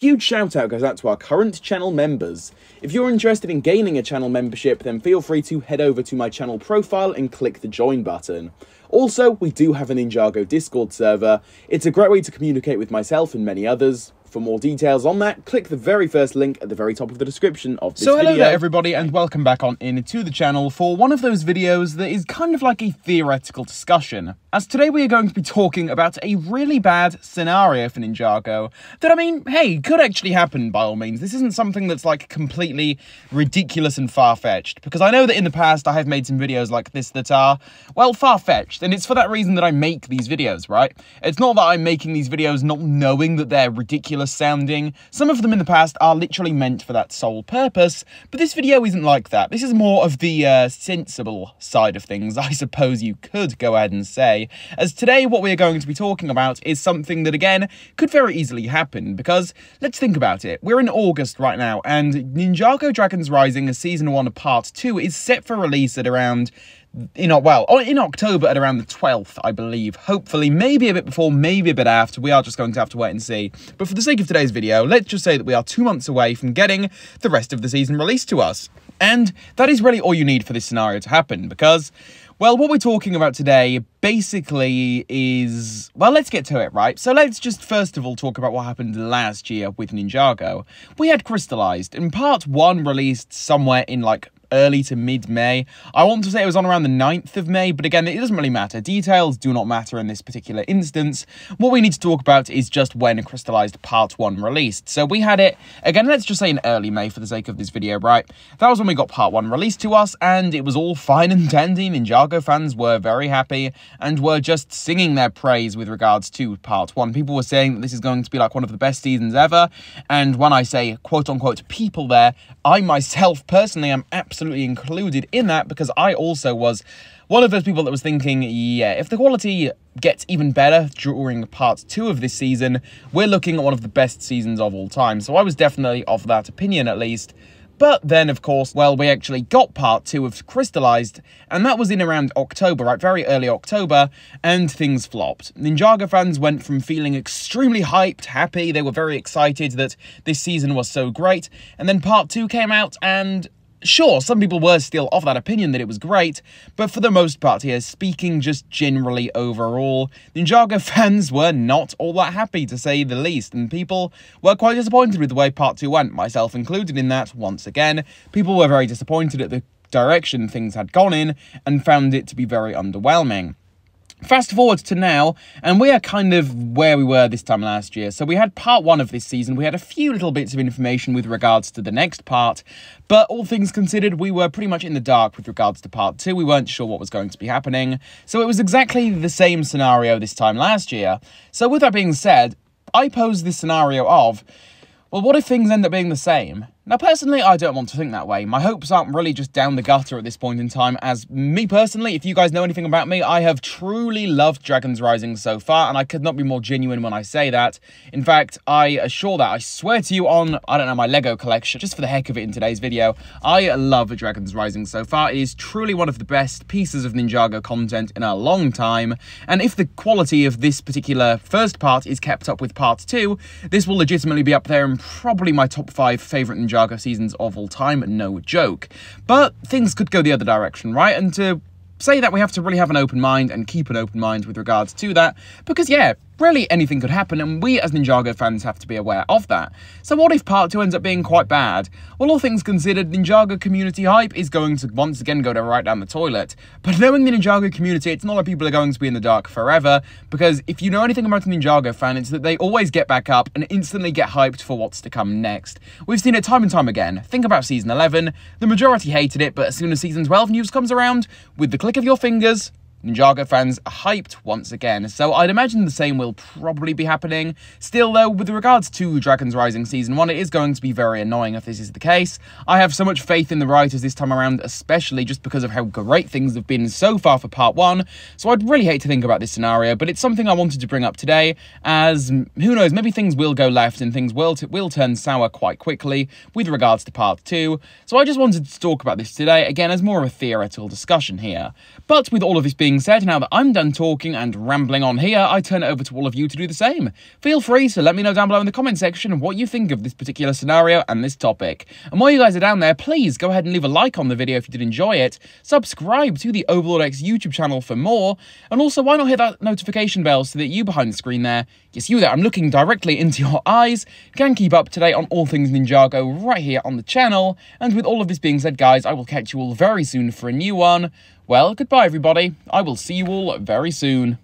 Huge shout out goes out to our current channel members. If you're interested in gaining a channel membership, then feel free to head over to my channel profile and click the join button. Also, we do have a Ninjago Discord server. It's a great way to communicate with myself and many others. For more details on that, click the very first link at the very top of the description of this video. So hello there everybody, and welcome back on into the channel for one of those videos that is kind of like a theoretical discussion. As today we are going to be talking about a really bad scenario for Ninjago that, I mean, hey, could actually happen by all means. This isn't something that's like completely ridiculous and far-fetched, because I know that in the past I have made some videos like this that are, well, far-fetched, and it's for that reason that I make these videos, right? It's not that I'm making these videos not knowing that they're ridiculous sounding. Some of them in the past are literally meant for that sole purpose, but this video isn't like that. This is more of the sensible side of things, I suppose you could go ahead and say, as today what we are going to be talking about is something that, again, could very easily happen, because let's think about it. We're in August right now, and Ninjago Dragons Rising Season 1 Part 2 is set for release at around in October at around the 12th, I believe. Hopefully, maybe a bit before, maybe a bit after. We are just going to have to wait and see. But for the sake of today's video, let's just say that we are 2 months away from getting the rest of the season released to us. And that is really all you need for this scenario to happen, because, well, what we're talking about today basically is, well, let's get to it, right? So let's just first of all talk about what happened last year with Ninjago. We had Crystalized, and Part 1 released somewhere in, like, early to mid-May. I want to say it was on around the 9th of May, but again, it doesn't really matter. Details do not matter in this particular instance. What we need to talk about is just when Crystalized Part 1 released. So we had it, again, let's just say in early May for the sake of this video, right? That was when we got Part 1 released to us, and it was all fine and dandy. Ninjago fans were very happy and were just singing their praise with regards to Part 1. People were saying that this is going to be like one of the best seasons ever, and when I say quote-unquote people there, I myself personally am absolutely included in that, because I also was one of those people that was thinking, yeah, if the quality gets even better during Part 2 of this season, we're looking at one of the best seasons of all time. So I was definitely of that opinion, at least. But then, of course, well, we actually got Part 2 of Crystalized, and that was in around October, right, very early October, and things flopped. Ninjago fans went from feeling extremely hyped, happy, they were very excited that this season was so great, and then Part 2 came out, and sure, some people were still of that opinion that it was great, but for the most part here, speaking just generally overall, Ninjago fans were not all that happy, to say the least, and people were quite disappointed with the way Part 2 went, myself included in that, once again. People were very disappointed at the direction things had gone in, and found it to be very underwhelming. Fast forward to now, and we are kind of where we were this time last year. So we had Part 1 of this season, we had a few little bits of information with regards to the next part, but all things considered, we were pretty much in the dark with regards to Part 2, we weren't sure what was going to be happening, so it was exactly the same scenario this time last year. So with that being said, I posed this scenario of, well, what if things end up being the same? Now, personally, I don't want to think that way. My hopes aren't really just down the gutter at this point in time, as me personally, if you guys know anything about me, I have truly loved Dragons Rising so far, and I could not be more genuine when I say that. In fact, I assure that, I swear to you on, I don't know, my Lego collection, just for the heck of it in today's video, I love Dragons Rising so far. It is truly one of the best pieces of Ninjago content in a long time, and if the quality of this particular first part is kept up with Part 2, this will legitimately be up there in probably my top 5 favourite Ninjago seasons of all time, no joke. But things could go the other direction, right? And to say that, we have to really have an open mind and keep an open mind with regards to that, because yeah, really anything could happen, and we as Ninjago fans have to be aware of that. So what if Part 2 ends up being quite bad? Well, all things considered, Ninjago community hype is going to once again go right down the toilet. But knowing the Ninjago community, it's not like people are going to be in the dark forever, because if you know anything about a Ninjago fan, it's that they always get back up and instantly get hyped for what's to come next. We've seen it time and time again. Think about Season 11, the majority hated it, but as soon as Season 12 news comes around, with the click of your fingers, Ninjago fans are hyped once again, so I'd imagine the same will probably be happening. Still though, with regards to Dragons Rising Season 1, it is going to be very annoying if this is the case. I have so much faith in the writers this time around, especially just because of how great things have been so far for Part 1, so I'd really hate to think about this scenario, but it's something I wanted to bring up today, as, who knows, maybe things will go left and things will turn sour quite quickly with regards to Part 2, so I just wanted to talk about this today, again, as more of a theoretical discussion here. But with all of this being being said, now that I'm done talking and rambling on here, I turn it over to all of you to do the same. Feel free to let me know down below in the comment section what you think of this particular scenario and this topic. And while you guys are down there, please go ahead and leave a like on the video if you did enjoy it, subscribe to the Overlord X YouTube channel for more, and also why not hit that notification bell so that you behind the screen there, yes you there, I'm looking directly into your eyes, can keep up to date on all things Ninjago right here on the channel. And with all of this being said, guys, I will catch you all very soon for a new one. Well, goodbye everybody. I will see you all very soon.